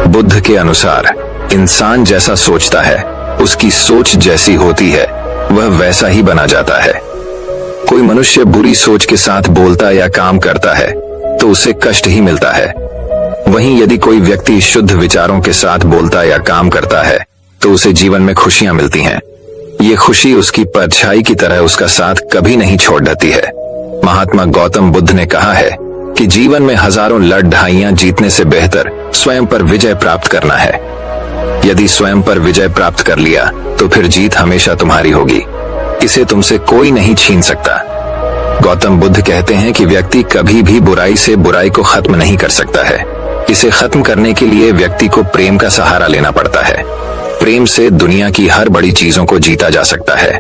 बुद्ध के अनुसार इंसान जैसा सोचता है, उसकी सोच जैसी होती है, वह वैसा ही बना जाता है। कोई मनुष्य बुरी सोच के साथ बोलता या काम करता है तो उसे कष्ट ही मिलता है। वहीं यदि कोई व्यक्ति शुद्ध विचारों के साथ बोलता या काम करता है तो उसे जीवन में खुशियां मिलती हैं। ये खुशी उसकी परछाई की तरह उसका साथ कभी नहीं छोड़ देती है। महात्मा गौतम बुद्ध ने कहा है कि जीवन में हजारों लड़ाइयां जीतने से बेहतर स्वयं पर विजय प्राप्त करना है। यदि स्वयं पर विजय प्राप्त कर लिया तो फिर जीत हमेशा तुम्हारी होगी, इसे तुमसे कोई नहीं छीन सकता। गौतम बुद्ध कहते हैं कि व्यक्ति कभी भी बुराई से बुराई को खत्म नहीं कर सकता है। इसे खत्म करने के लिए व्यक्ति को प्रेम का सहारा लेना पड़ता है। प्रेम से दुनिया की हर बड़ी चीजों को जीता जा सकता है।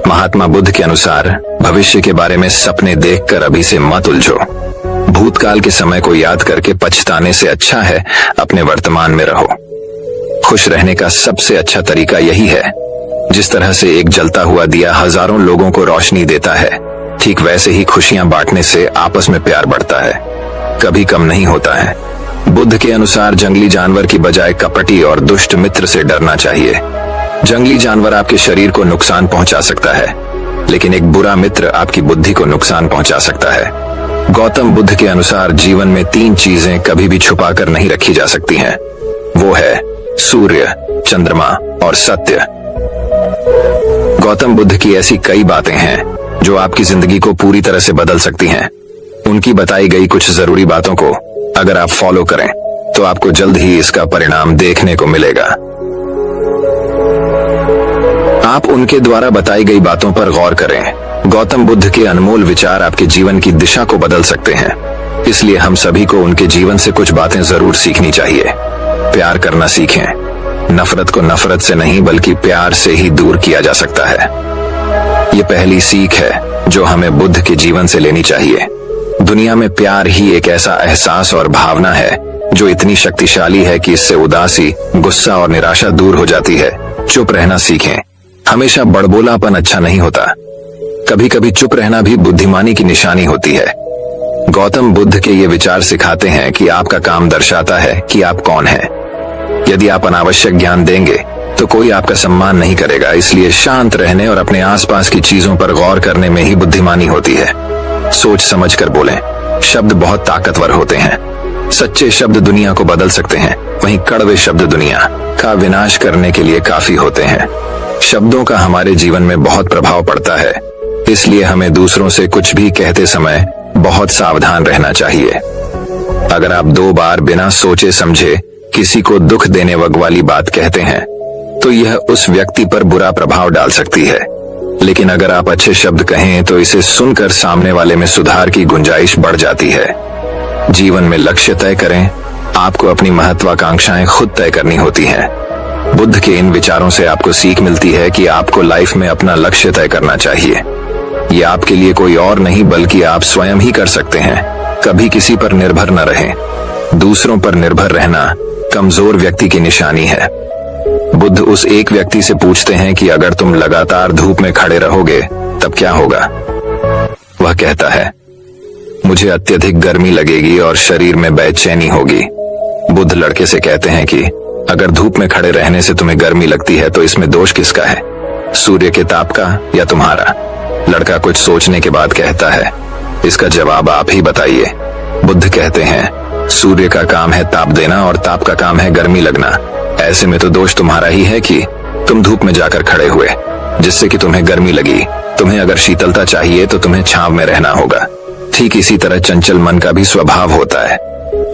महात्मा बुद्ध के अनुसार भविष्य के बारे में सपने देखकर अभी से मत उलझो। भूतकाल के समय को याद करके पछताने से अच्छा है अपने वर्तमान में रहो। खुश रहने का सबसे अच्छा तरीका यही है। जिस तरह से एक जलता हुआ दिया हजारों लोगों को रोशनी देता है, ठीक वैसे ही खुशियां बांटने से आपस में प्यार बढ़ता है, कभी कम नहीं होता है। बुद्ध के अनुसार जंगली जानवर की बजाय कपटी और दुष्ट मित्र से डरना चाहिए। जंगली जानवर आपके शरीर को नुकसान पहुंचा सकता है, लेकिन एक बुरा मित्र आपकी बुद्धि को नुकसान पहुंचा सकता है। गौतम बुद्ध के अनुसार जीवन में 3 चीजें कभी भी छुपाकर नहीं रखी जा सकती हैं। वो है सूर्य, चंद्रमा और सत्य। गौतम बुद्ध की ऐसी कई बातें हैं जो आपकी जिंदगी को पूरी तरह से बदल सकती हैं। उनकी बताई गई कुछ जरूरी बातों को अगर आप फॉलो करें तो आपको जल्द ही इसका परिणाम देखने को मिलेगा। आप उनके द्वारा बताई गई बातों पर गौर करें। गौतम बुद्ध के अनमोल विचार आपके जीवन की दिशा को बदल सकते हैं, इसलिए हम सभी को उनके जीवन से कुछ बातें जरूर सीखनी चाहिए। प्यार करना सीखें। नफरत को नफरत से नहीं बल्कि प्यार से ही दूर किया जा सकता है। ये पहली सीख है जो हमें बुद्ध के जीवन से लेनी चाहिए। दुनिया में प्यार ही एक ऐसा एहसास और भावना है जो इतनी शक्तिशाली है कि इससे उदासी, गुस्सा और निराशा दूर हो जाती है। चुप रहना सीखें। हमेशा बड़बोलापन अच्छा नहीं होता, कभी कभी चुप रहना भी बुद्धिमानी की निशानी होती है। गौतम बुद्ध के ये विचार सिखाते हैं कि आपका काम दर्शाता है कि आप कौन हैं। यदि आप अनावश्यक ज्ञान देंगे तो कोई आपका सम्मान नहीं करेगा, इसलिए शांत रहने और अपने आसपास की चीजों पर गौर करने में ही बुद्धिमानी होती है। सोच समझ कर बोलें। शब्द बहुत ताकतवर होते हैं। सच्चे शब्द दुनिया को बदल सकते हैं, वहीं कड़वे शब्द दुनिया का विनाश करने के लिए काफी होते हैं। शब्दों का हमारे जीवन में बहुत प्रभाव पड़ता है, इसलिए हमें दूसरों से कुछ भी कहते समय बहुत सावधान रहना चाहिए। अगर आप 2 बार बिना सोचे समझे किसी को दुख देने वाली बात कहते हैं तो यह उस व्यक्ति पर बुरा प्रभाव डाल सकती है, लेकिन अगर आप अच्छे शब्द कहें तो इसे सुनकर सामने वाले में सुधार की गुंजाइश बढ़ जाती है। जीवन में लक्ष्य तय करें। आपको अपनी महत्वाकांक्षाएं खुद तय करनी होती हैं। बुद्ध के इन विचारों से आपको सीख मिलती है कि आपको लाइफ में अपना लक्ष्य तय करना चाहिए। ये आपके लिए कोई और नहीं बल्कि आप स्वयं ही कर सकते हैं। कभी किसी पर निर्भर न रहें। दूसरों पर निर्भर रहना कमजोर व्यक्ति की निशानी है। बुद्ध उस एक व्यक्ति से पूछते हैं कि अगर तुम लगातार धूप में खड़े रहोगे तब क्या होगा। वह कहता है, मुझे अत्यधिक गर्मी लगेगी और शरीर में बेचैनी होगी। बुद्ध लड़के से कहते हैं कि अगर धूप में खड़े रहने से तुम्हें गर्मी लगती है तो इसमें दोष किसका है, सूर्य के ताप का या तुम्हारा। लड़का कुछ सोचने के बाद कहता है, इसका जवाब आप ही बताइए। बुद्ध कहते हैं, सूर्य का काम है ताप देना और ताप का काम है गर्मी लगना। ऐसे में तो दोष तुम्हारा ही है कि तुम धूप में जाकर खड़े हुए, जिससे कि तुम्हें गर्मी लगी। तुम्हें अगर शीतलता चाहिए तो तुम्हें छांव में रहना होगा। ठीक इसी तरह चंचल मन का भी स्वभाव होता है।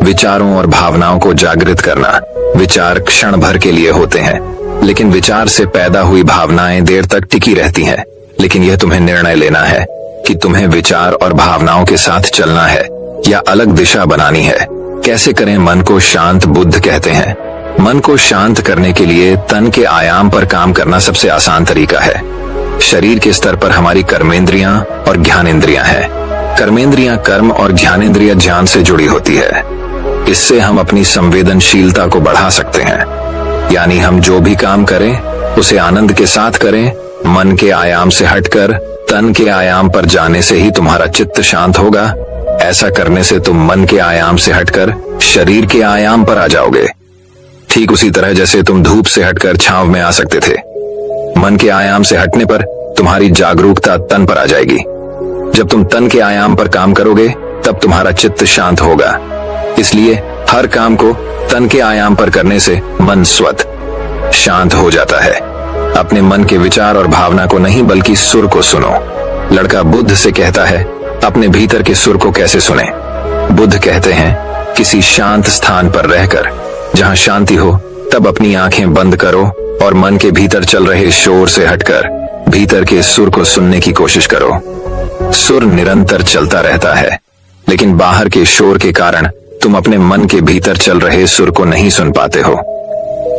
विचारों और भावनाओं को जागृत करना। विचार क्षण भर के लिए होते हैं, लेकिन विचार से पैदा हुई भावनाएं देर तक टिकी रहती हैं। लेकिन यह तुम्हें निर्णय लेना है कि तुम्हें विचार और भावनाओं के साथ चलना है या अलग दिशा बनानी है। कैसे करें मन को शांत। बुद्ध कहते हैं, मन को शांत करने के लिए तन के आयाम पर काम करना सबसे आसान तरीका है। शरीर के स्तर पर हमारी कर्मेंद्रियां और ज्ञानेंद्रियां हैं। कर्मेंद्रियां कर्म और ज्ञानेंद्रियां ज्ञान से जुड़ी होती है। इससे हम अपनी संवेदनशीलता को बढ़ा सकते हैं, यानी हम जो भी काम करें उसे आनंद के साथ करें। मन के आयाम से हटकर तन के आयाम पर जाने से ही तुम्हारा चित्त शांत होगा। ऐसा करने से तुम मन के आयाम से हटकर शरीर के आयाम पर आ जाओगे। ठीक उसी तरह जैसे तुम धूप से हटकर छांव में आ सकते थे। मन के आयाम से हटने पर तुम्हारी जागरूकता तन पर आ जाएगी। जब तुम तन के आयाम पर काम करोगे तब तुम्हारा चित्त शांत होगा। इसलिए हर काम को तन के आयाम पर करने से मन स्वतः शांत हो जाता है। अपने मन के विचार और भावना को नहीं बल्कि सुर को सुनो। लड़का बुद्ध से कहता है, अपने भीतर के सुर को कैसे सुने? बुद्ध कहते हैं, किसी शांत स्थान पर रहकर, जहां शांति हो, तब अपनी आंखें बंद करो और मन के भीतर चल रहे शोर से हटकर भीतर के सुर को सुनने की कोशिश करो। सुर निरंतर चलता रहता है, लेकिन बाहर के शोर के कारण तुम अपने मन के भीतर चल रहे सुर को नहीं सुन पाते हो।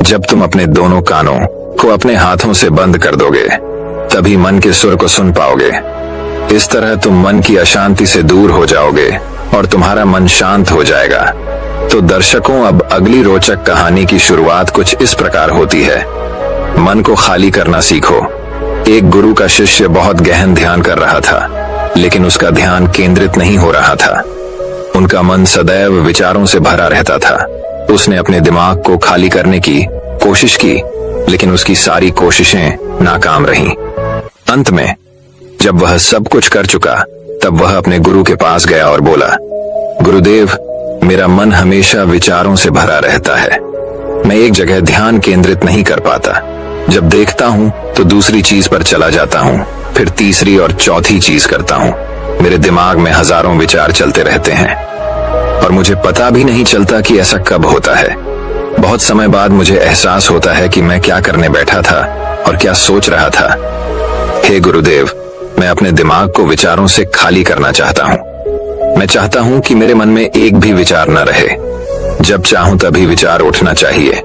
जब तुम अपने दोनों कानों को अपने हाथों से बंद कर दोगे, तभी मन के सुर को सुन पाओगे। इस तरह तुम मन की अशांति से दूर हो जाओगे और तुम्हारा मन शांत हो जाएगा। तो दर्शकों, अब अगली रोचक कहानी की शुरुआत कुछ इस प्रकार होती है। मन को खाली करना सीखो। एक गुरु का शिष्य बहुत गहन ध्यान कर रहा था, लेकिन उसका ध्यान केंद्रित नहीं हो रहा था। उनका मन सदैव विचारों से भरा रहता था। उसने अपने दिमाग को खाली करने की कोशिश की, लेकिन उसकी सारी कोशिशें नाकाम रहीं। अंत में जब वह सब कुछ कर चुका, तब वह अपने गुरु के पास गया और बोला, गुरुदेव, मेरा मन हमेशा विचारों से भरा रहता है। मैं एक जगह ध्यान केंद्रित नहीं कर पाता। जब देखता हूँ तो दूसरी चीज पर चला जाता हूँ, फिर तीसरी और चौथी चीज करता हूँ। मेरे दिमाग में हजारों विचार चलते रहते हैं और मुझे पता भी नहीं चलता कि ऐसा कब होता है। बहुत समय बाद मुझे एहसास होता है कि मैं क्या करने बैठा था और क्या सोच रहा था। हे गुरुदेव, मैं अपने दिमाग को विचारों से खाली करना चाहता हूँ। मैं चाहता हूँ कि मेरे मन में एक भी विचार न रहे। जब चाहूं तभी विचार उठना चाहिए।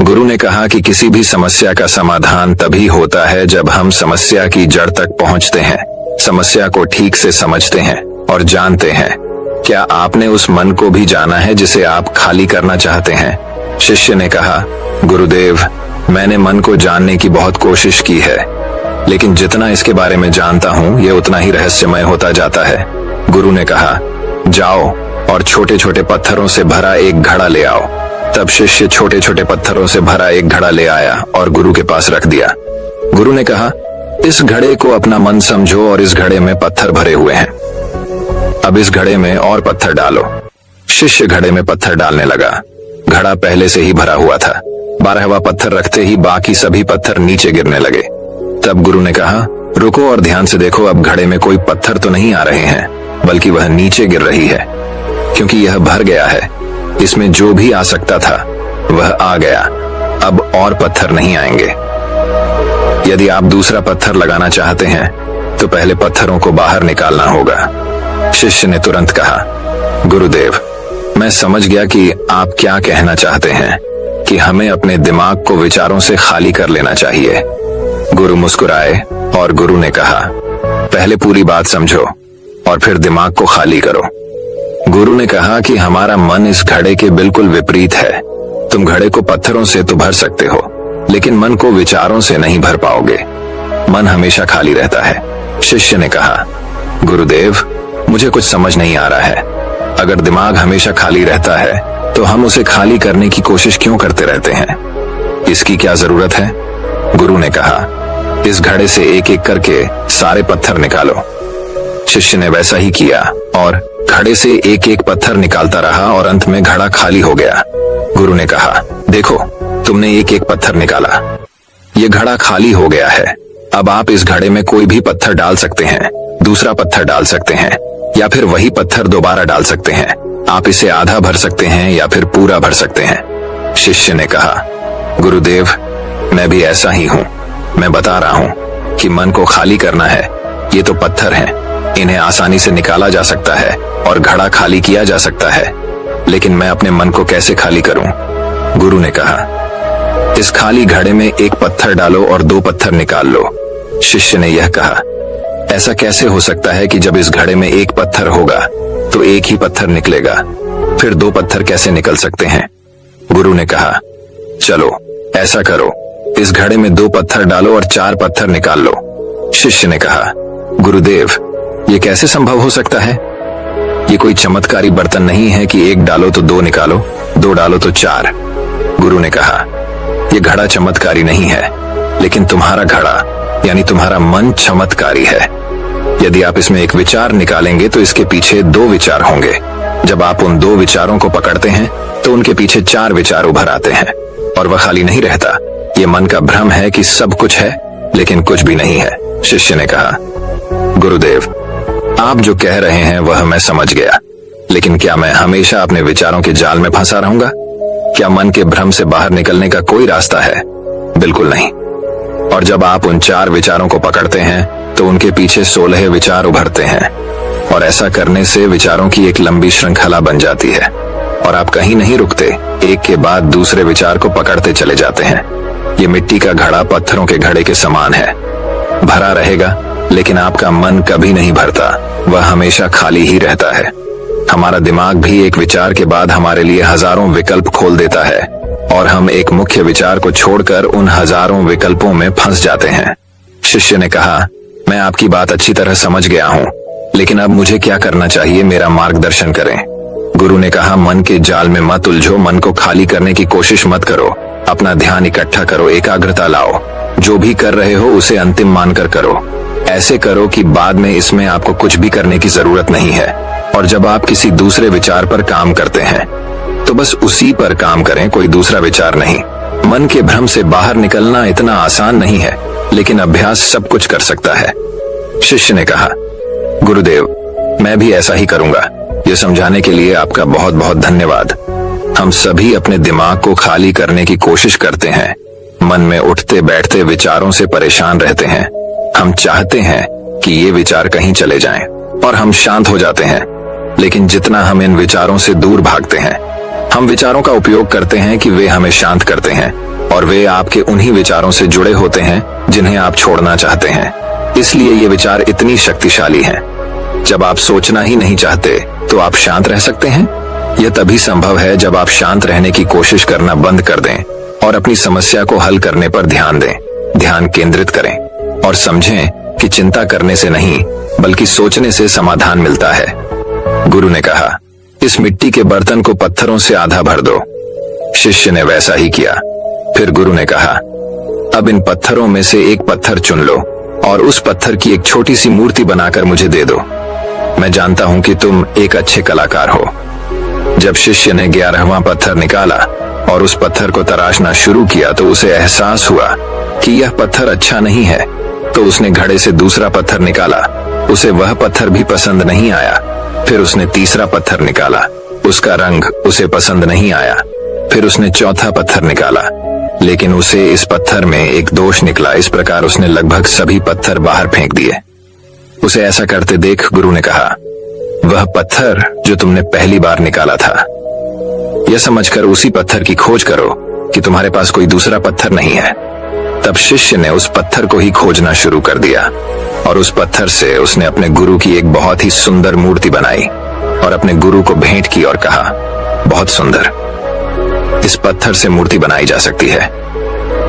गुरु ने कहा कि किसी भी समस्या का समाधान तभी होता है जब हम समस्या की जड़ तक पहुंचते हैं, समस्या को ठीक से समझते हैं और जानते हैं। क्या आपने उस मन को भी जाना है जिसे आप खाली करना चाहते हैं? शिष्य ने कहा, गुरुदेव, मैंने मन को जानने की बहुत कोशिश की है, लेकिन जितना इसके बारे में जानता हूँ ये उतना ही रहस्यमय होता जाता है। गुरु ने कहा, जाओ और छोटे छोटे पत्थरों से भरा एक घड़ा ले आओ। तब शिष्य छोटे छोटे पत्थरों से भरा एक घड़ा ले आया और गुरु के पास रख दिया। गुरु ने कहा, इस घड़े को अपना मन समझो और इस घड़े में पत्थर भरे हुए हैं। अब इस घड़े में और पत्थर डालो। शिष्य घड़े में पत्थर डालने लगा। घड़ा पहले से ही भरा हुआ था। 12वां पत्थर रखते ही बाकी सभी पत्थर नीचे गिरने लगे। तब गुरु ने कहा, रुको और ध्यान से देखो। अब घड़े में कोई पत्थर तो नहीं आ रहे हैं, बल्कि वह नीचे गिर रही है, क्योंकि यह भर गया है। इसमें जो भी आ सकता था वह आ गया। अब और पत्थर नहीं आएंगे। यदि आप दूसरा पत्थर लगाना चाहते हैं तो पहले पत्थरों को बाहर निकालना होगा। शिष्य ने तुरंत कहा, गुरुदेव, मैं समझ गया कि आप क्या कहना चाहते हैं, कि हमें अपने दिमाग को विचारों से खाली कर लेना चाहिए। गुरु मुस्कुराए और गुरु ने कहा, पहले पूरी बात समझो और फिर दिमाग को खाली करो। गुरु ने कहा कि हमारा मन इस घड़े के बिल्कुल विपरीत है। तुम घड़े को पत्थरों से तो भर सकते हो, लेकिन मन को विचारों से नहीं भर पाओगे। मन हमेशा खाली रहता है। शिष्य ने कहा, गुरुदेव, मुझे कुछ समझ नहीं आ रहा है। अगर दिमाग हमेशा खाली रहता है तो हम उसे खाली करने की कोशिश क्यों करते रहते हैं? इसकी क्या जरूरत है? गुरु ने कहा, इस घड़े से एक एक करके सारे पत्थर निकालो। शिष्य ने वैसा ही किया और घड़े से एक एक पत्थर निकालता रहा और अंत में घड़ा खाली हो गया। गुरु ने कहा, देखो, तुमने एक एक पत्थर निकाला, ये घड़ा खाली हो गया है। अब आप इस घड़े में कोई भी पत्थर डाल सकते हैं, दूसरा पत्थर डाल सकते हैं, या फिर वही पत्थर दोबारा डाल सकते हैं। आप इसे आधा भर सकते हैं या फिर पूरा भर सकते हैं। शिष्य ने कहा, गुरुदेव, मैं भी ऐसा ही हूँ। मैं बता रहा हूँ कि मन को खाली करना है। ये तो पत्थर हैं, इन्हें आसानी से निकाला जा सकता है और घड़ा खाली किया जा सकता है, लेकिन मैं अपने मन को कैसे खाली करूं? गुरु ने कहा, इस खाली घड़े में एक पत्थर डालो और 2 पत्थर निकाल लो। शिष्य ने यह कहा, ऐसा कैसे हो सकता है कि जब इस घड़े में एक पत्थर होगा तो एक ही पत्थर निकलेगा, फिर 2 पत्थर कैसे निकल सकते हैं? गुरु ने कहा, चलो ऐसा करो, इस घड़े में 2 पत्थर डालो और 4 पत्थर निकाल लो। शिष्य ने कहा, गुरुदेव, ये कैसे संभव हो सकता है? ये कोई चमत्कारी बर्तन नहीं है कि 1 डालो तो 2 निकालो, 2 डालो तो 4। गुरु ने कहा, यह घड़ा चमत्कारी नहीं है, लेकिन तुम्हारा घड़ा यानी तुम्हारा मन चमत्कारी है। यदि आप इसमें एक विचार निकालेंगे तो इसके पीछे 2 विचार होंगे। जब आप उन 2 विचारों को पकड़ते हैं तो उनके पीछे 4 विचार उभर आते हैं और वह खाली नहीं रहता। ये मन का भ्रम है कि सब कुछ है लेकिन कुछ भी नहीं है। शिष्य ने कहा, गुरुदेव, आप जो कह रहे हैं वह मैं समझ गया, लेकिन क्या मैं हमेशा अपने विचारों के जाल में फंसा रहूंगा? क्या मन के भ्रम से बाहर निकलने का कोई रास्ता है? बिल्कुल नहीं। और जब आप उन 4 विचारों को पकड़ते हैं तो उनके पीछे 16 विचार उभरते हैं और ऐसा करने से विचारों की एक लंबी श्रृंखला बन जाती है और आप कहीं नहीं रुकते, एक के बाद दूसरे विचार को पकड़ते चले जाते हैं। ये मिट्टी का घड़ा पत्थरों के घड़े के समान है, भरा रहेगा लेकिन आपका मन कभी नहीं भरता, वह हमेशा खाली ही रहता है। हमारा दिमाग भी एक विचार के बाद हमारे लिए हजारों विकल्प खोल देता है और हम एक मुख्य विचार को छोड़कर उन हजारों विकल्पों में फंस जाते हैं। शिष्य ने कहा, मैं आपकी बात अच्छी तरह समझ गया हूँ, लेकिन अब मुझे क्या करना चाहिए, मेरा मार्गदर्शन करें। गुरु ने कहा, मन के जाल में मत उलझो, मन को खाली करने की कोशिश मत करो, अपना ध्यान इकट्ठा करो, एकाग्रता लाओ। जो भी कर रहे हो उसे अंतिम मानकर करो। ऐसे करो कि बाद में इसमें आपको कुछ भी करने की जरूरत नहीं है। और जब आप किसी दूसरे विचार पर काम करते हैं तो बस उसी पर काम करें, कोई दूसरा विचार नहीं। मन के भ्रम से बाहर निकलना इतना आसान नहीं है, लेकिन अभ्यास सब कुछ कर सकता है। शिष्य ने कहा, गुरुदेव, मैं भी ऐसा ही करूंगा। ये समझाने के लिए आपका बहुत बहुत धन्यवाद। हम सभी अपने दिमाग को खाली करने की कोशिश करते हैं, मन में उठते बैठते विचारों से परेशान रहते हैं। हम चाहते हैं कि ये विचार कहीं चले जाएं और हम शांत हो जाते हैं, लेकिन जितना हम इन विचारों से दूर भागते हैं, हम विचारों का उपयोग करते हैं कि वे हमें शांत करते हैं और वे आपके उन्हीं विचारों से जुड़े होते हैं जिन्हें आप छोड़ना चाहते हैं। इसलिए ये विचार इतनी शक्तिशाली हैं। जब आप सोचना ही नहीं चाहते तो आप शांत रह सकते हैं। यह तभी संभव है जब आप शांत रहने की कोशिश करना बंद कर दें और अपनी समस्या को हल करने पर ध्यान दें, ध्यान केंद्रित करें और समझें कि चिंता करने से नहीं बल्कि सोचने से समाधान मिलता है। गुरु ने कहा, इस मिट्टी के बर्तन को पत्थरों से आधा भर दो। शिष्य ने वैसा ही किया। फिर गुरु ने कहा, अब इन पत्थरों में से एक पत्थर चुन लो और उस पत्थर की एक छोटी सी मूर्ति बनाकर मुझे दे दो। मैं जानता हूं कि तुम एक अच्छे कलाकार हो। जब शिष्य ने 11वां पत्थर निकाला और उस पत्थर को तराशना शुरू किया तो उसे एहसास हुआ कि यह पत्थर अच्छा नहीं है। तो उसने घड़े से दूसरा पत्थर निकाला, उसे वह पत्थर भी पसंद नहीं आया। फिर उसने तीसरा पत्थर निकाला, उसका रंग उसे पसंद नहीं आया। फिर उसने चौथा पत्थर निकाला, लेकिन उसे इस पत्थर में एक दोष निकला। इस प्रकार उसने लगभग सभी पत्थर बाहर फेंक दिए। उसे ऐसा करते देख गुरु ने कहा, वह पत्थर जो तुमने पहली बार निकाला था, यह समझकर उसी पत्थर की खोज करो कि तुम्हारे पास कोई दूसरा पत्थर नहीं है। तब शिष्य ने उस पत्थर को ही खोजना शुरू कर दिया और उस पत्थर से उसने अपने गुरु की एक बहुत ही सुंदर मूर्ति बनाई और अपने गुरु को भेंट की और कहा, बहुत सुंदर, इस पत्थर से मूर्ति बनाई जा सकती है।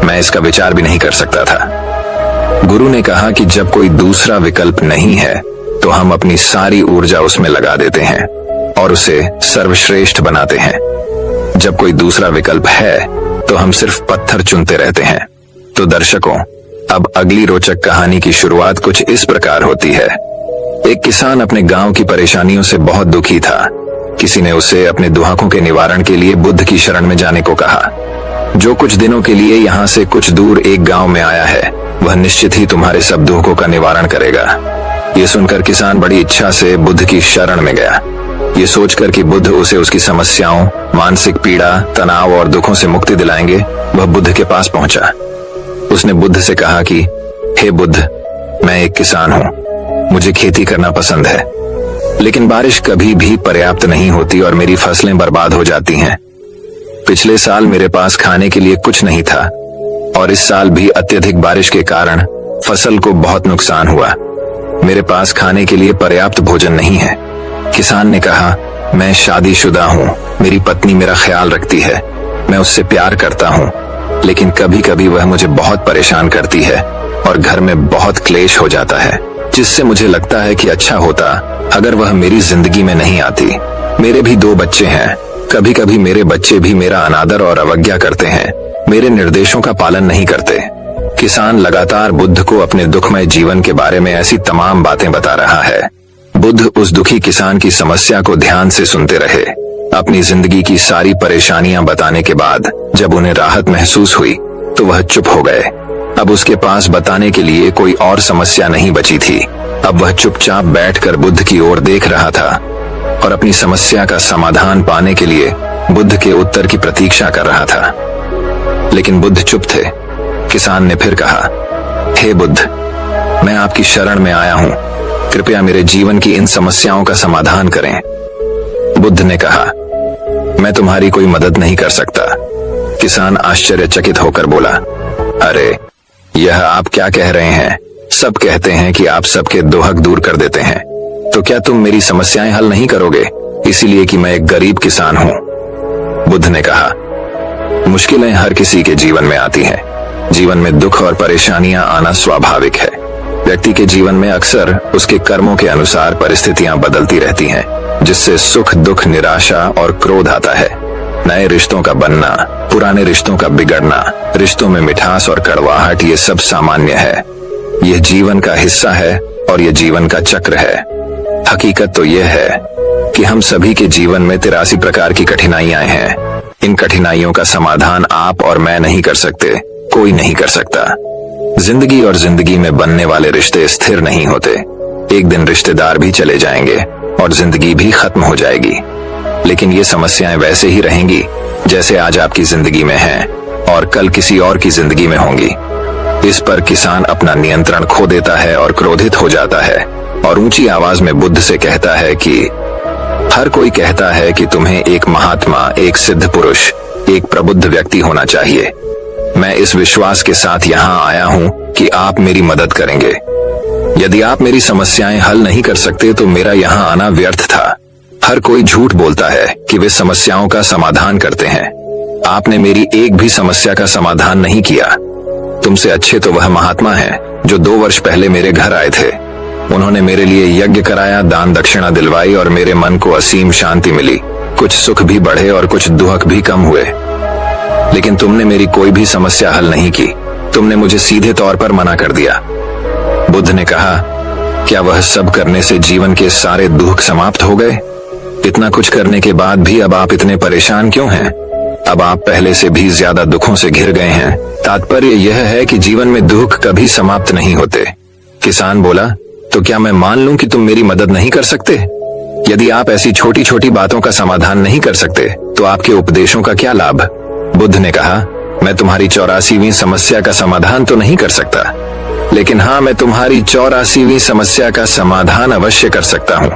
मैं इसका विचार भी नहीं कर सकता था। गुरु ने कहा कि जब कोई दूसरा विकल्प नहीं है तो हम अपनी सारी ऊर्जा उसमें लगा देते हैं और उसे सर्वश्रेष्ठ बनाते हैं। जब कोई दूसरा विकल्प है तो हम सिर्फ पत्थर चुनते रहते हैं। तो दर्शकों, अब अगली रोचक कहानी की शुरुआत कुछ इस प्रकार होती है। एक किसान अपने गांव की परेशानियों से बहुत दुखी था। किसी ने उसे अपने दुहाकों के निवारण के लिए बुद्ध की शरण में जाने को कहा। जो कुछ दिनों के लिए यहाँ से कुछ दूर एक गांव में आया है, वह निश्चित ही तुम्हारे सब दुखों का निवारण करेगा। ये सुनकर किसान बड़ी इच्छा से बुद्ध की शरण में गया, ये सोचकर कि बुद्ध उसे उसकी समस्याओं, मानसिक पीड़ा, तनाव और दुखों से मुक्ति दिलाएंगे। वह बुद्ध के पास पहुंचा। उसने बुद्ध से कहा कि हे बुद्ध, मैं एक किसान हूँ, मुझे खेती करना पसंद है, लेकिन बारिश कभी भी पर्याप्त नहीं होती और मेरी फसलें बर्बाद हो जाती हैं। पिछले साल मेरे पास खाने के लिए कुछ नहीं था और इस साल भी अत्यधिक बारिश के कारण फसल को बहुत नुकसान हुआ। मेरे पास खाने के लिए पर्याप्त भोजन नहीं है। किसान ने कहा, मैं शादीशुदा हूँ, मेरी पत्नी मेरा ख्याल रखती है, मैं उससे प्यार करता हूँ, लेकिन कभी कभी वह मुझे बहुत परेशान करती है और घर में बहुत क्लेश हो जाता है, जिससे मुझे लगता है कि अच्छा होता अगर वह मेरी जिंदगी में नहीं आती। मेरे भी 2 बच्चे हैं, कभी कभी मेरे बच्चे भी मेरा अनादर और अवज्ञा करते हैं, मेरे निर्देशों का पालन नहीं करते। किसान लगातार बुद्ध को अपने दुखमय जीवन के बारे में ऐसी तमाम बातें बता रहा है। बुद्ध उस दुखी किसान की समस्या को ध्यान से सुनते रहे। अपनी जिंदगी की सारी परेशानियां बताने के बाद जब उन्हें राहत महसूस हुई तो वह चुप हो गए। अब उसके पास बताने के लिए कोई और समस्या नहीं बची थी। अब वह चुपचाप बैठकर बुद्ध की ओर देख रहा था और अपनी समस्या का समाधान पाने के लिए बुद्ध के उत्तर की प्रतीक्षा कर रहा था। लेकिन बुद्ध चुप थे। किसान ने फिर कहा, हे बुद्ध, मैं आपकी शरण में आया हूं, कृपया मेरे जीवन की इन समस्याओं का समाधान करें। बुद्ध ने कहा, मैं तुम्हारी कोई मदद नहीं कर सकता। किसान आश्चर्यचकित होकर बोला, अरे यह आप क्या कह रहे हैं? सब कहते हैं कि आप सबके दोहक दूर कर देते हैं, तो क्या तुम मेरी समस्याएं हल नहीं करोगे इसीलिए कि मैं एक गरीब किसान हूं? बुद्ध ने कहा, मुश्किलें हर किसी के जीवन में आती हैं। जीवन में दुख और परेशानियां आना स्वाभाविक है। व्यक्ति के जीवन में अक्सर उसके कर्मों के अनुसार परिस्थितियां बदलती रहती हैं, जिससे सुख, दुख, निराशा और क्रोध आता है। नए रिश्तों का बनना, पुराने रिश्तों का बिगड़ना, रिश्तों में मिठास और कड़वाहट, ये सब सामान्य है। यह जीवन का हिस्सा है और यह जीवन का चक्र है। हकीकत तो यह है कि हम सभी के जीवन में 83 प्रकार की कठिनाइयां हैं। इन कठिनाइयों का समाधान आप और मैं नहीं कर सकते, कोई नहीं कर सकता। जिंदगी और जिंदगी में बनने वाले रिश्ते स्थिर नहीं होते। एक दिन रिश्तेदार भी चले जाएंगे और जिंदगी भी खत्म हो जाएगी, लेकिन ये समस्याएं वैसे ही रहेंगी जैसे आज आपकी जिंदगी में हैं और कल किसी और की जिंदगी में होंगी। इस पर किसान अपना नियंत्रण खो देता है और क्रोधित हो जाता है और ऊंची आवाज में बुद्ध से कहता है कि हर कोई कहता है कि तुम्हें एक महात्मा, एक सिद्ध पुरुष, एक प्रबुद्ध व्यक्ति होना चाहिए। मैं इस विश्वास के साथ यहाँ आया हूँ कि आप मेरी मदद करेंगे। यदि आप मेरी समस्याएं हल नहीं कर सकते तो मेरा यहाँ आना व्यर्थ था। हर कोई झूठ बोलता है कि वे समस्याओं का समाधान करते हैं। आपने मेरी एक भी समस्या का समाधान नहीं किया। तुमसे अच्छे तो वह महात्मा हैं जो 2 वर्ष पहले मेरे घर आए थे। उन्होंने मेरे लिए यज्ञ कराया, दान दक्षिणा दिलवाई और मेरे मन को असीम शांति मिली। कुछ सुख भी बढ़े और कुछ दुख भी कम हुए। लेकिन तुमने मेरी कोई भी समस्या हल नहीं की। तुमने मुझे सीधे तौर पर मना कर दिया। बुद्ध ने कहा, क्या वह सब करने से जीवन के सारे दुख समाप्त हो गए? इतना कुछ करने के बाद भी अब आप इतने परेशान क्यों हैं? अब आप पहले से भी ज्यादा दुखों से घिर गए हैं। तात्पर्य यह है कि जीवन में दुख कभी समाप्त नहीं होते। किसान बोला, तो क्या मैं मान लूं कि तुम मेरी मदद नहीं कर सकते? यदि आप ऐसी छोटी छोटी बातों का समाधान नहीं कर सकते तो आपके उपदेशों का क्या लाभ? बुद्ध ने कहा, मैं तुम्हारी 84वीं समस्या का समाधान तो नहीं कर सकता, लेकिन हाँ, मैं तुम्हारी 84वीं समस्या का समाधान अवश्य कर सकता हूँ।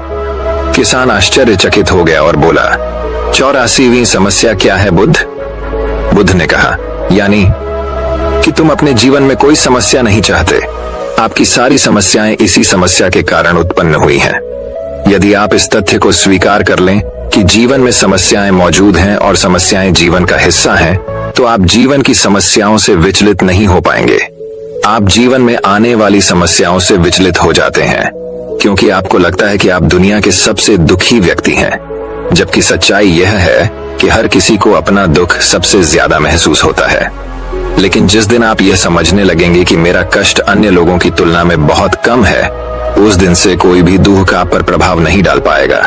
किसान आश्चर्यचकित हो गया और बोला, 84वीं समस्या क्या है बुद्ध? बुद्ध ने कहा, यानी कि तुम अपने जीवन में कोई समस्या नहीं चाहते। आपकी सारी समस्याएं इसी समस्या के कारण उत्पन्न हुई हैं। यदि आप इस तथ्य को स्वीकार कर लें कि जीवन में समस्याएं मौजूद हैं और समस्याएं जीवन का हिस्सा हैं, तो आप जीवन की समस्याओं से विचलित नहीं हो पाएंगे। आप जीवन में आने वाली समस्याओं से विचलित हो जाते हैं क्योंकि आपको लगता है कि आप दुनिया के सबसे दुखी व्यक्ति हैं, जबकि सच्चाई यह है कि हर किसी को अपना दुख सबसे ज्यादा महसूस होता है। लेकिन जिस दिन आप यह समझने लगेंगे कि मेरा कष्ट अन्य लोगों की तुलना में बहुत कम है, उस दिन से कोई भी दुख आप पर प्रभाव नहीं डाल पाएगा।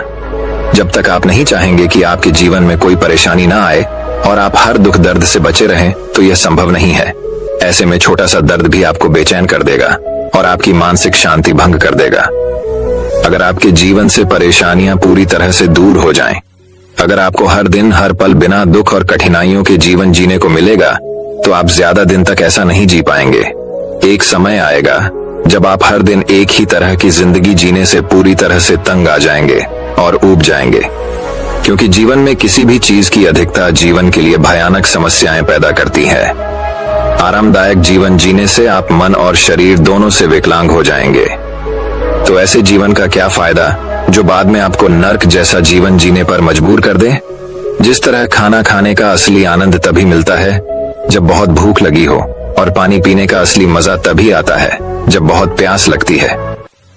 जब तक आप नहीं चाहेंगे कि आपके जीवन में कोई परेशानी ना आए और आप हर दुख दर्द से बचे रहें, तो यह संभव नहीं है। ऐसे में छोटा सा दर्द भी आपको बेचैन कर देगा और आपकी मानसिक शांति भंग कर देगा। अगर आपके जीवन से परेशानियां पूरी तरह से दूर हो जाएं, अगर आपको हर दिन हर पल बिना दुख और कठिनाइयों के जीवन जीने को मिलेगा, तो आप ज्यादा दिन तक ऐसा नहीं जी पाएंगे। एक समय आएगा जब आप हर दिन एक ही तरह की जिंदगी जीने से पूरी तरह से तंग आ जाएंगे और ऊब जाएंगे, क्योंकि जीवन में किसी भी चीज की अधिकता जीवन के लिए भयानक समस्याएं पैदा करती है। आरामदायक जीवन जीने से आप मन और शरीर दोनों से विकलांग हो जाएंगे। तो ऐसे जीवन का क्या फायदा जो बाद में आपको नर्क जैसा जीवन जीने पर मजबूर कर दे? जिस तरह खाना खाने का असली आनंद तभी मिलता है जब बहुत भूख लगी हो, और पानी पीने का असली मजा तभी आता है जब बहुत प्यास लगती है,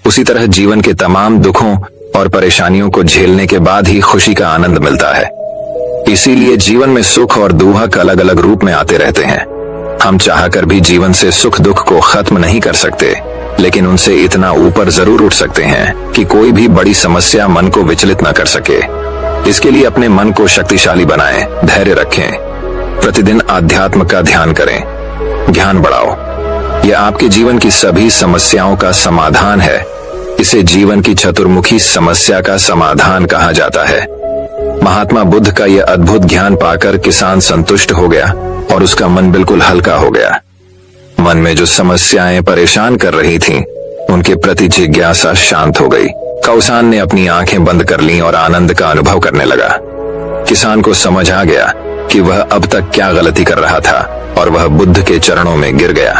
उसी तरह जीवन के तमाम दुखों और परेशानियों को झेलने के बाद ही खुशी का आनंद मिलता है। इसीलिए जीवन में सुख और दुख अलग अलग रूप में आते रहते हैं। हम चाहकर भी जीवन से सुख दुख को खत्म नहीं कर सकते, लेकिन उनसे इतना ऊपर जरूर उठ सकते हैं कि कोई भी बड़ी समस्या मन को विचलित न कर सके। इसके लिए अपने मन को शक्तिशाली बनाएं, धैर्य रखें, प्रतिदिन आध्यात्म का ध्यान करें, ज्ञान बढ़ाओ। यह आपके जीवन की सभी समस्याओं का समाधान है। इसे जीवन की चतुर्मुखी समस्या का समाधान कहा जाता है। महात्मा बुद्ध का यह अद्भुत ज्ञान पाकर किसान संतुष्ट हो गया और उसका मन बिल्कुल हल्का हो गया। मन में जो समस्याएं परेशान कर रही थीं, उनके प्रति जिज्ञासा शांत हो गई। कौसान ने अपनी आंखें बंद कर लीं और आनंद का अनुभव करने लगा। किसान को समझ आ गया कि वह अब तक क्या गलती कर रहा था और वह बुद्ध के चरणों में गिर गया।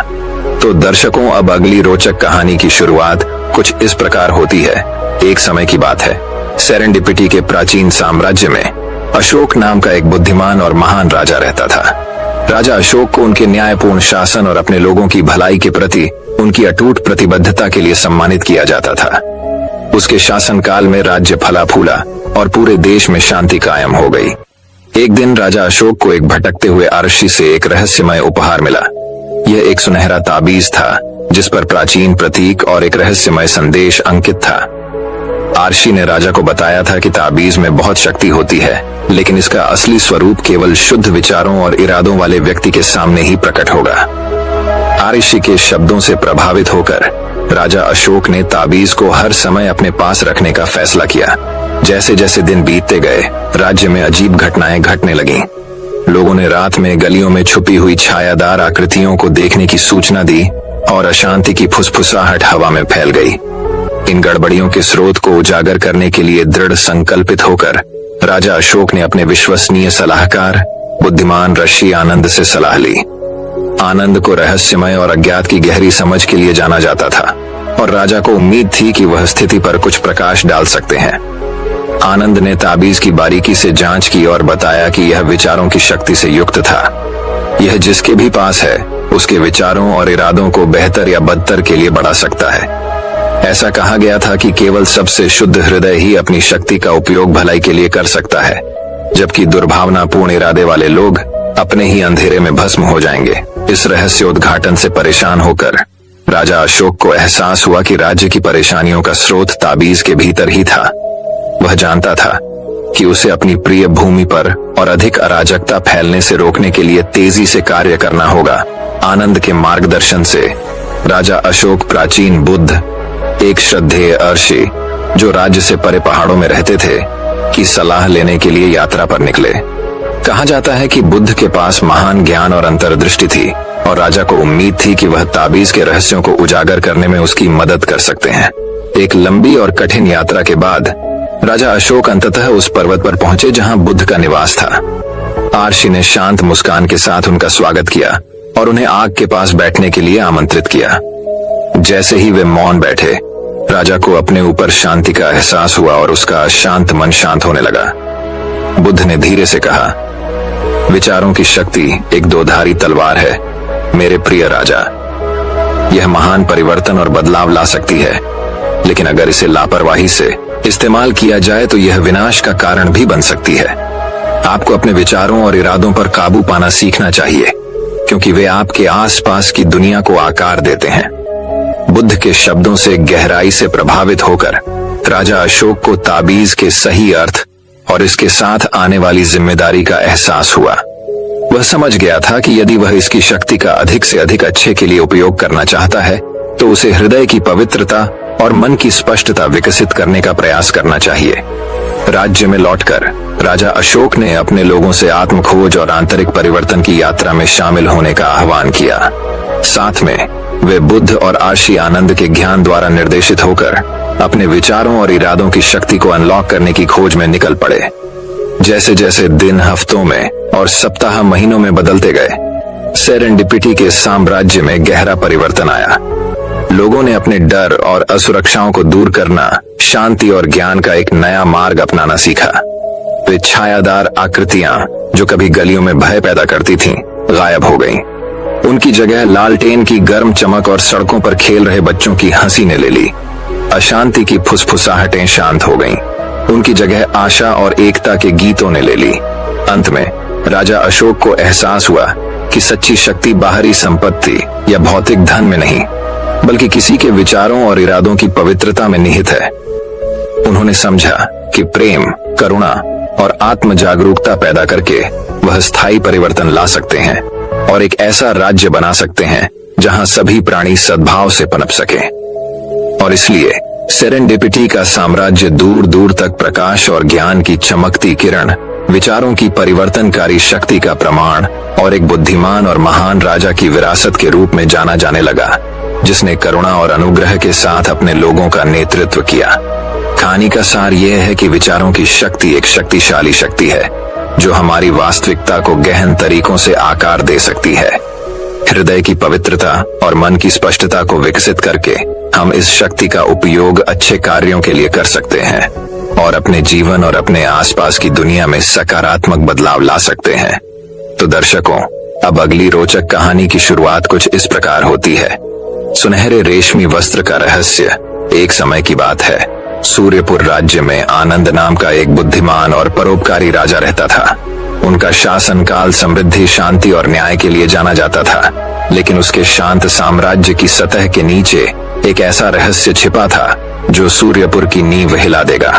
तो दर्शकों, अब अगली रोचक कहानी की शुरुआत कुछ इस प्रकार होती है। एक समय की बात है, सेरेंडिपिटी के प्राचीन साम्राज्य में अशोक नाम का एक बुद्धिमान और महान राजा रहता था। राजा अशोक को उनके न्यायपूर्ण शासन और अपने लोगों की भलाई के प्रति उनकी अटूट प्रतिबद्धता के लिए सम्मानित किया जाता था। उसके शासनकाल में राज्य फला फूला और पूरे देश में शांति कायम हो गई। एक दिन राजा अशोक को एक भटकते हुए आरशी से एक रहस्यमय उपहार मिला। यह एक सुनहरा ताबीज था जिस पर प्राचीन प्रतीक और एक रहस्यमय संदेश अंकित था। आरशी ने राजा को बताया था कि ताबीज में बहुत शक्ति होती है, लेकिन इसका असली स्वरूप केवल शुद्ध विचारों और इरादों वाले व्यक्ति के सामने ही प्रकट होगा। आरशी के शब्दों से प्रभावित होकर राजा अशोक ने ताबीज को हर समय अपने पास रखने का फैसला किया। जैसे जैसे दिन बीतते गए, राज्य में अजीब घटनाएं घटने लगीं। लोगों ने रात में गलियों में छुपी हुई छायादार आकृतियों को देखने की सूचना दी और अशांति की फुसफुसाहट हवा में फैल गई। इन गड़बड़ियों के स्रोत को उजागर करने के लिए दृढ़ संकल्पित होकर राजा अशोक ने अपने विश्वसनीय सलाहकार बुद्धिमान ऋषि आनंद से सलाह ली। आनंद को रहस्यमय और अज्ञात की गहरी समझ के लिए जाना जाता था और राजा को उम्मीद थी कि वह स्थिति पर कुछ प्रकाश डाल सकते हैं। आनंद ने ताबीज की बारीकी से जांच की और बताया कि यह विचारों की शक्ति से युक्त था। यह जिसके भी पास है, उसके विचारों और इरादों को बेहतर या बदतर के लिए बढ़ा सकता है। ऐसा कहा गया था कि केवल सबसे शुद्ध हृदय ही अपनी शक्ति का उपयोग भलाई के लिए कर सकता है, जबकि दुर्भावनापूर्ण इरादे वाले लोग अपने ही अंधेरे में भस्म हो जाएंगे। इस रहस्योद्घाटन से परेशान होकर राजा अशोक को एहसास हुआ कि राज्य की परेशानियों का स्रोत ताबीज के भीतर ही था। वह जानता था कि उसे अपनी प्रिय भूमि पर और अधिक अराजकता फैलने से रोकने के लिए तेजी से कार्य करना होगा। आनंद के मार्गदर्शन से राजा अशोक प्राचीन बुद्ध, एक श्रद्धेय ऋषि जो राज्य से परे पहाड़ों में रहते थे, की सलाह लेने के लिए यात्रा पर निकले। कहा जाता है कि बुद्ध के पास महान ज्ञान और अंतर्दृष्टि थी और राजा को उम्मीद थी कि वह ताबीज के रहस्यों को उजागर करने में उसकी मदद कर सकते हैं। एक लंबी और कठिन यात्रा के बाद राजा अशोक अंततः उस पर्वत पर पहुंचे जहां बुद्ध का निवास था। आरशी ने शांत मुस्कान के साथ उनका स्वागत किया और उन्हें आग के पास बैठने के लिए आमंत्रित किया। जैसे ही वे मौन बैठे, राजा को अपने ऊपर शांति का एहसास हुआ और उसका अशांत मन शांत होने लगा। बुद्ध ने धीरे से कहा, विचारों की शक्ति एक दोधारी तलवार है मेरे प्रिय राजा। यह महान परिवर्तन और बदलाव ला सकती है, लेकिन अगर इसे लापरवाही से इस्तेमाल किया जाए तो यह विनाश का कारण भी बन सकती है। आपको अपने विचारों और इरादों पर काबू पाना सीखना चाहिए, क्योंकि वे आपके आसपास की दुनिया को आकार देते हैं। बुद्ध के शब्दों से गहराई से प्रभावित होकर राजा अशोक को ताबीज के सही अर्थ और इसके साथ आने वाली जिम्मेदारी का एहसास हुआ। वह समझ गया था कि यदि वह इसकी शक्ति का अधिक से अधिक अच्छे के लिए उपयोग करना चाहता है, तो उसे हृदय की पवित्रता और मन की स्पष्टता विकसित करने का प्रयास करना चाहिए। राज्य में लौटकर राजा अशोक ने अपने लोगों से आत्मखोज और आंतरिक परिवर्तन की यात्रा में शामिल होने का आह्वान किया। साथ में वे बुद्ध और आरशी आनंद के ज्ञान द्वारा निर्देशित होकर अपने विचारों और इरादों की शक्ति को अनलॉक करने की खोज में निकल पड़े। जैसे जैसे दिन हफ्तों में और सप्ताह महीनों में बदलते गए, सेरेंडिपिटी के साम्राज्य में गहरा परिवर्तन आया। लोगों ने अपने डर और असुरक्षाओं को दूर करना, शांति और ज्ञान का एक नया मार्ग अपनाना सीखा। वे छायादार आकृतियां जो कभी गलियों में भय पैदा करती थीं, गायब हो गईं। उनकी जगह लालटेन की गर्म चमक और सड़कों पर खेल रहे बच्चों की हंसी ने ले ली। अशांति की फुसफुसाहटें शांत हो गईं। उनकी जगह आशा और एकता के गीतों ने ले ली। अंत में राजा अशोक को एहसास हुआ कि सच्ची शक्ति बाहरी संपत्ति या भौतिक धन में नहीं, बल्कि किसी के विचारों और इरादों की पवित्रता में निहित है। उन्होंने समझा कि प्रेम, करुणा और आत्म जागरूकता पैदा करके वह स्थायी परिवर्तन ला सकते हैं और एक ऐसा राज्य बना सकते हैं जहां सभी प्राणी सद्भाव से पनप सकें। और इसलिए सेरेंडिपिटी का साम्राज्य दूर दूर तक प्रकाश और ज्ञान की चमकती किरण, विचारों की परिवर्तनकारी शक्ति का प्रमाण और एक बुद्धिमान और महान राजा की विरासत के रूप में जाना जाने लगा, जिसने करुणा और अनुग्रह के साथ अपने लोगों का नेतृत्व किया। कहानी का सार यह है कि विचारों की शक्ति एक शक्तिशाली शक्ति है जो हमारी वास्तविकता को गहन तरीकों से आकार दे सकती है। हृदय की पवित्रता और मन की स्पष्टता को विकसित करके हम इस शक्ति का उपयोग अच्छे कार्यों के लिए कर सकते हैं और अपने जीवन और अपने आसपास की दुनिया में सकारात्मक बदलाव ला सकते हैं। तो दर्शकों, अब अगली रोचक कहानी की शुरुआत कुछ इस प्रकार होती है। सुनहरे रेशमी वस्त्र का रहस्य। एक समय की बात है, सूर्यपुर राज्य में आनंद नाम का एक बुद्धिमान और परोपकारी राजा रहता था। उनका शासनकाल समृद्धि, शांति और न्याय के लिए जाना जाता था, लेकिन उसके शांत साम्राज्य की सतह के नीचे एक ऐसा रहस्य छिपा था जो सूर्यपुर की नींव हिला देगा।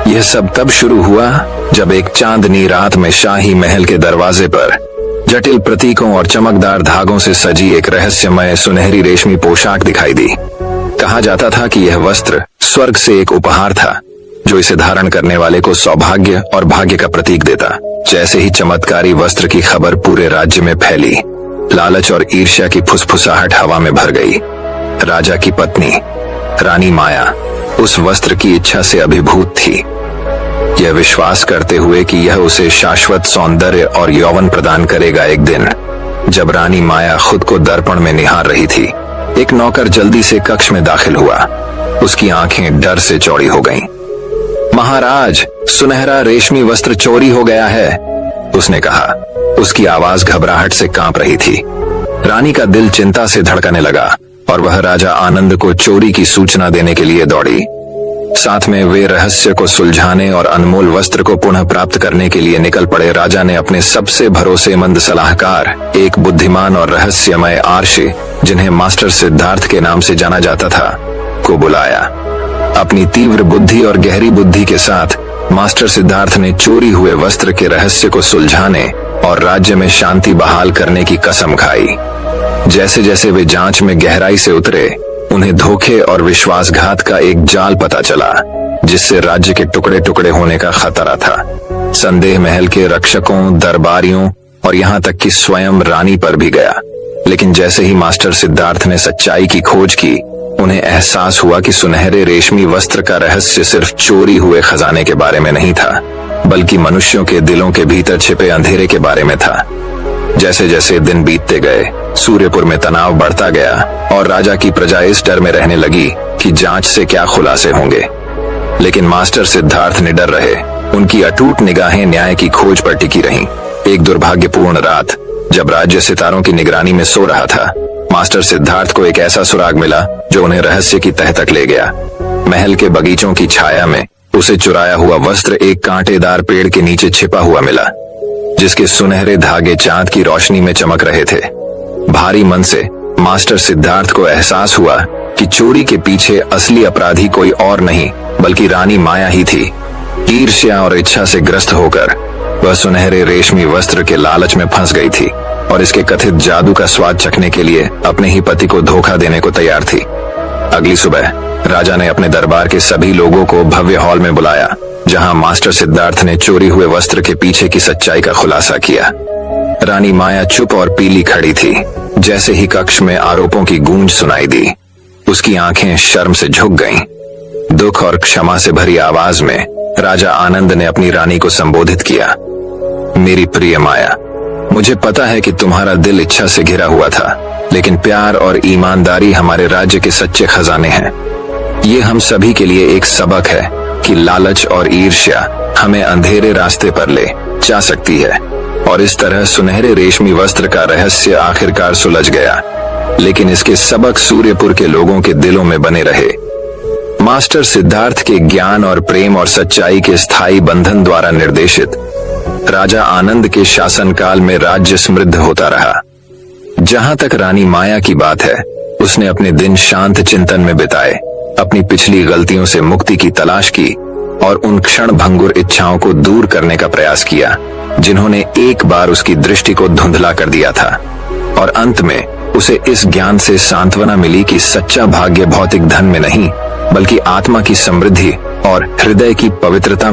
यह सब तब शुरू हुआ जब एक चांदनी रात में शाही महल के दरवाजे पर जटिल प्रतीकों और चमकदार धागों से सजी एक रहस्यमय सुनहरी रेशमी पोशाक दिखाई दी। कहा जाता था कि यह वस्त्र स्वर्ग से एक उपहार था जो इसे धारण करने वाले को सौभाग्य और भाग्य का प्रतीक देता। जैसे ही चमत्कारी वस्त्र की खबर पूरे राज्य में फैली, लालच और ईर्ष्या की फुसफुसाहट हवा में भर गई। राजा की पत्नी रानी माया उस वस्त्र की इच्छा से अभिभूत थी, यह विश्वास करते हुए कि यह उसे शाश्वत सौंदर्य और यौवन प्रदान करेगा। एक दिन जब रानी माया खुद को दर्पण में निहार रही थी, एक नौकर जल्दी से कक्ष में दाखिल हुआ। उसकी आंखें डर से चौड़ी हो गईं। महाराज, सुनहरा रेशमी वस्त्र चोरी हो गया है, उसने कहा। उसकी आवाज घबराहट से कांप रही थी। रानी का दिल चिंता से धड़कने लगा और वह राजा आनंद को चोरी की सूचना देने के लिए दौड़ी। साथ में वे रहस्य को सुलझाने और अनमोल वस्त्र को पुनः प्राप्त करने के लिए निकल पड़े। राजा ने अपने सबसे भरोसेमंद सलाहकार, एक बुद्धिमान और रहस्यमय आर्षी, जिन्हें मास्टर सिद्धार्थ के नाम से जाना जाता था, को बुलाया। अपनी तीव्र बुद्धि और गहरी बुद्धि के साथ मास्टर सिद्धार्थ ने चोरी हुए वस्त्र के रहस्य को सुलझाने और राज्य में शांति बहाल करने की कसम खाई। जैसे जैसे वे जांच में गहराई से उतरे, उन्हें धोखे और विश्वासघात का एक जाल पता चला, जिससे राज्य के टुकड़े टुकड़े होने का खतरा था। संदेह महल के रक्षकों, दरबारियों और यहाँ तक कि स्वयं रानी पर भी गया। लेकिन जैसे ही मास्टर सिद्धार्थ ने सच्चाई की खोज की, उन्हें एहसास हुआ कि सुनहरे रेशमी वस्त्र का रहस्य सिर्फ चोरी हुए खजाने के बारे में नहीं था, बल्कि मनुष्यों के दिलों के भीतर छिपे अंधेरे के बारे में था। जैसे जैसे दिन बीतते गए, सूर्यपुर में तनाव बढ़ता गया और राजा की प्रजा इस डर में रहने लगी कि जांच से क्या खुलासे होंगे। लेकिन मास्टर सिद्धार्थ निडर रहे। उनकी अटूट निगाहें न्याय की खोज पर टिकी रहीं। एक दुर्भाग्यपूर्ण रात, जब राज्य सितारों की निगरानी में सो रहा था, मास्टर सिद्धार्थ को एक ऐसा सुराग मिला जो उन्हें रहस्य की तह तक ले गया। महल के बगीचों की छाया में उसे चुराया हुआ वस्त्र एक कांटेदार पेड़ के नीचे छिपा हुआ मिला, जिसके सुनहरे धागे चांद की रोशनी में चमक रहे थे। भारी मन से मास्टर सिद्धार्थ को एहसास हुआ कि चोरी के पीछे असली अपराधी कोई और नहीं, बल्कि रानी माया ही थी। ईर्ष्या और इच्छा से ग्रस्त होकर वह सुनहरे रेशमी वस्त्र के लालच में फंस गई थी और इसके कथित जादू का स्वाद चखने के लिए अपने ही पति को धोखा देने को तैयार थी। अगली सुबह राजा ने अपने दरबार के सभी लोगों को भव्य हॉल में बुलाया, जहां मास्टर सिद्धार्थ ने चोरी हुए वस्त्र के पीछे की सच्चाई का खुलासा किया। रानी माया चुप और पीली खड़ी थी। जैसे ही कक्ष में आरोपों की गूंज सुनाई दी, उसकी आंखें शर्म से झुक गईं। दुख और क्षमा से भरी आवाज में राजा आनंद ने अपनी रानी को संबोधित किया। मेरी प्रिय माया, मुझे पता है कि तुम्हारा दिल इच्छा से घिरा हुआ था, लेकिन प्यार और ईमानदारी हमारे राज्य के सच्चे खजाने हैं। ये हम सभी के लिए एक सबक है कि लालच और ईर्ष्या हमें अंधेरे रास्ते पर ले जा सकती है। और इस तरह सुनहरे रेशमी वस्त्र का रहस्य आखिरकार सुलझ गया, लेकिन इसके सबक सूर्यपुर के लोगों के दिलों में बने रहे। मास्टर सिद्धार्थ के ज्ञान और प्रेम और सच्चाई के स्थायी बंधन द्वारा निर्देशित, राजा आनंद के शासनकाल में राज्य समृद्ध होता रहा। जहां तक रानी माया की बात है, उसने अपने दिन शांत चिंतन में बिताए, अपनी पिछली गलतियों से मुक्ति की तलाश की और उन क्षण भंगुर इच्छाओं को दूर करने का प्रयास किया जिन्होंने एक बार उसकी दृष्टि को धुंधला कर दिया था। और अंत में उसे इस ज्ञान से सांत्वना मिली कि सच्चा भाग्य भौतिक धन में नहीं, बल्कि आत्मा की समृद्धि और हृदय की पवित्रता